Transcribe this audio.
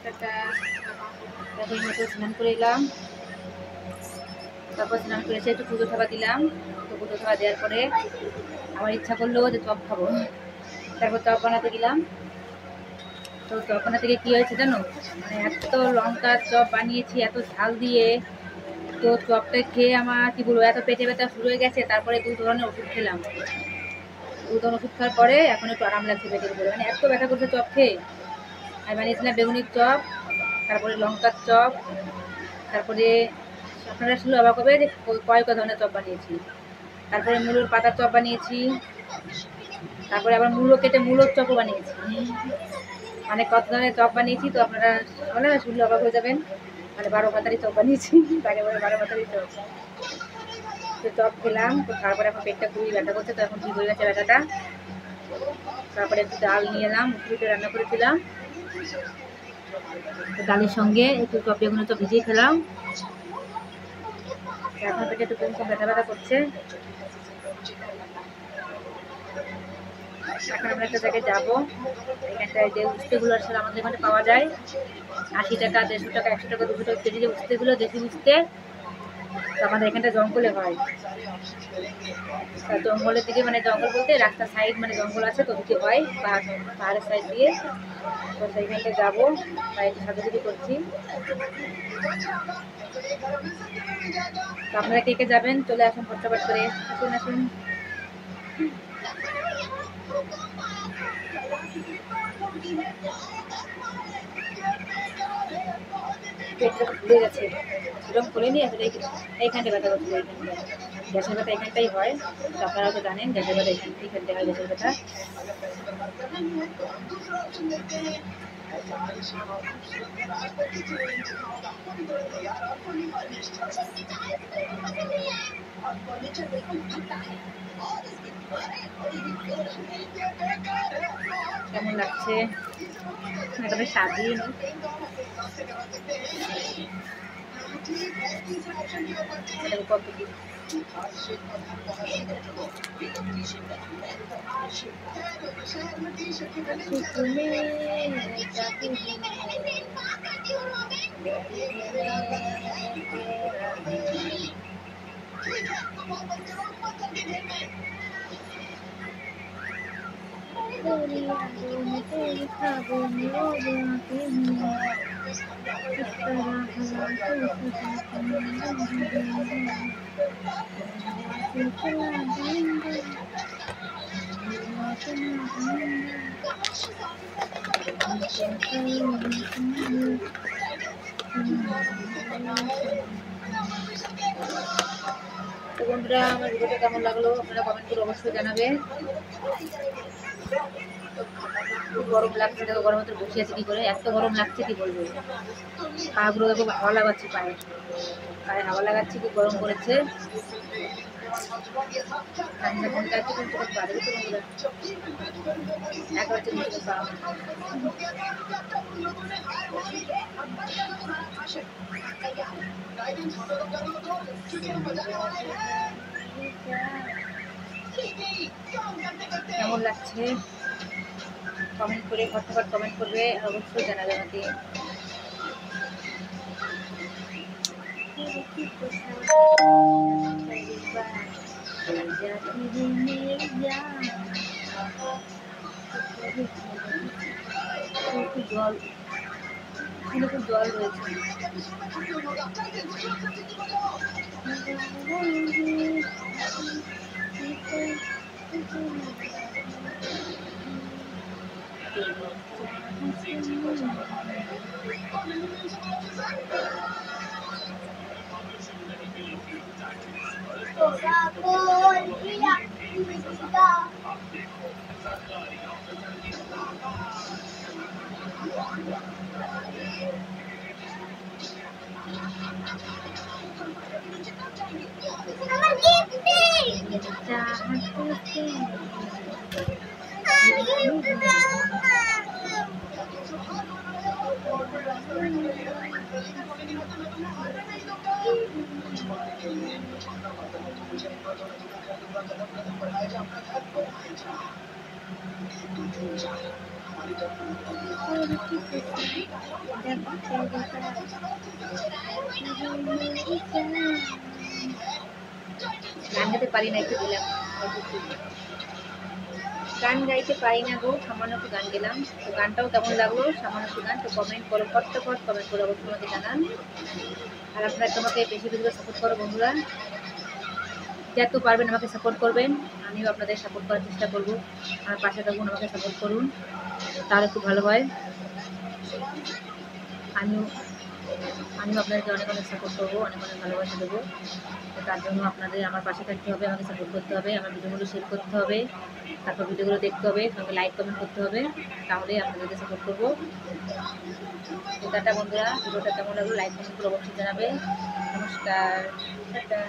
Tata. তারপরে মতো স্নান করে এলাম, তারপর স্নান করে এসে একটু পুজো থাবা দিলাম। তো পুজো থাবা দেওয়ার পরে আমার ইচ্ছা করলো যে চপ খাবো, তারপর চপ বানাতে গেলাম। তো চপ বানাতে গিয়ে কী হয়েছে জানো, মানে এত লঙ্কার চপ বানিয়েছি এত ঝাল দিয়ে, তো চপটা খেয়ে আমার কী বলবো এত পেটে ব্যথা শুরু হয়ে গেছে। তারপরে 2 ধরনের ওষুধ খেলাম, 2 ধরনের ওষুধ খাওয়ার পরে এখন একটু আরাম লাগছে পেটের উপরে, মানে এত ব্যথা করছে চপ খেয়ে। আমি বানিয়েছিলাম বেগুনির চপ, তারপরে লঙ্কার চপ, তারপরে আপনারা শুধু অবাক হবে যে কয়েক ধরনের চপ বানিয়েছি। তারপরে মূলোর পাতার চপ বানিয়েছি, তারপরে আবার মূলো কেটে মূলোর চপও বানিয়েছি, মানে কত ধরনের চপ বানিয়েছি। তো আপনারা বলে না শুনলে অবাক হয়ে যাবেন, মানে 12 পাতারই চপ বানিয়েছি, তাকে বলে 12 পাতারই চপ। তো চপ খেলাম, তো তারপরে এখন পেটটা খুবই ব্যথা করছে, তো এখন ঠিক হয়ে গেছে ব্যথাটা। তারপরে একটু ডাল নিয়ে এলাম, মুসুরিতে রান্না করেছিলাম, তো ডালের সঙ্গে একটু চপ বেগুনের চপ ভিজিয়ে খেলাম। এখন পেটে একটু কম কম ব্যথা ব্যথা করছে। এখন আমরা একটা জায়গায় যাবো, এখানটায় যে উস্তেগুলো আসলে আমাদের এখানে পাওয়া যায় 80 টাকা, 150 টাকা, 100 টাকা, 200 টাকা কেজি যে উস্তেগুলো, দেশি উস্তে। তো আমাদের এখানটা জঙ্গলে হয়, জঙ্গলের দিকে, মানে জঙ্গল বলতে রাস্তার সাইড, মানে জঙ্গল আছে তো দিকে হয়, পাহাড়ের সাইড দিয়ে। তো সেইখানটা যাবো, তাই একটু সাজুগুজু করছি। তো আপনারা কে কে যাবেন চলে আসুন, ফটাফট করে আসুন আসুন। পেটটা ফুলে গেছে, এরকম খুলে নিয়ে আসলে এইখানটা ব্যথা করছিল, এইখানটায় গ্যাসের ব্যথা এখানটাই হয়। তো আপনারা তো জানেন গ্যাসের ব্যথা এইখানটায় হয়, গ্যাসের ব্যথা। কেমন লাগছে এখানে সাজিয়ে নি। কত কি তো বন্ধুরা, আমার ভিডিওটা কেমন লাগলো আপনারা কমেন্ট করে অবশ্যই জানাবেন। গরম লাগছে, দেখো গরম তো বসে আছে কি করে, এত গরম লাগছে কি বলবো। পাগুলো দেখো হাওয়া লাগাচ্ছি, পায়ে পায়ে হাওয়া লাগাচ্ছি, কি গরম করেছে। ঠান্ডা ঠান্ডা একটু কিন্তু পারে তো বন্ধুরা, একবার তো কিন্তু পাওয়া কেমন লাগছে কমেন্ট করে, ফটাফট কমেন্ট করবে, অবশ্যই জানাবে আমাকে। জল জল রয়েছে, গান গাইতে পারি না, একটু দিলাম। গান গাইতে পারি না গো, সামান্য একটু গান গেলাম। তো গানটাও কেমন লাগলো, সামান্য একটু গান, তো কমেন্ট করো, ফটফট কমেন্ট করে অবশ্যই আমাকে জানান। আর আপনারা তোমাকে বেশি বেশি করে সাপোর্ট করো বন্ধুরা, যত পারবেন আমাকে সাপোর্ট করবেন, আমিও আপনাদের সাপোর্ট করার চেষ্টা করব। আমার পাশে থাকুন, আমাকে সাপোর্ট করুন, তাহলে খুব ভালো হয়। আমিও আমিও আপনাদেরকে অনেক অনেক সাপোর্ট করবো, অনেক অনেক ভালোবাসা দেবো। তো তার জন্য আপনাদের আমার পাশে থাকতে হবে, আমাকে সাপোর্ট করতে হবে, আমার ভিডিওগুলো শেয়ার করতে হবে, তারপর ভিডিওগুলো দেখতে হবে, সঙ্গে লাইক কমেন্ট করতে হবে, তাহলে আপনাদেরকে সাপোর্ট করবো। তো টাটা বন্ধুরা, ভিডিওটা কেমন লাগলো লাইক কমেন্ট করে অবশ্যই জানাবে। নমস্কার, টাটা।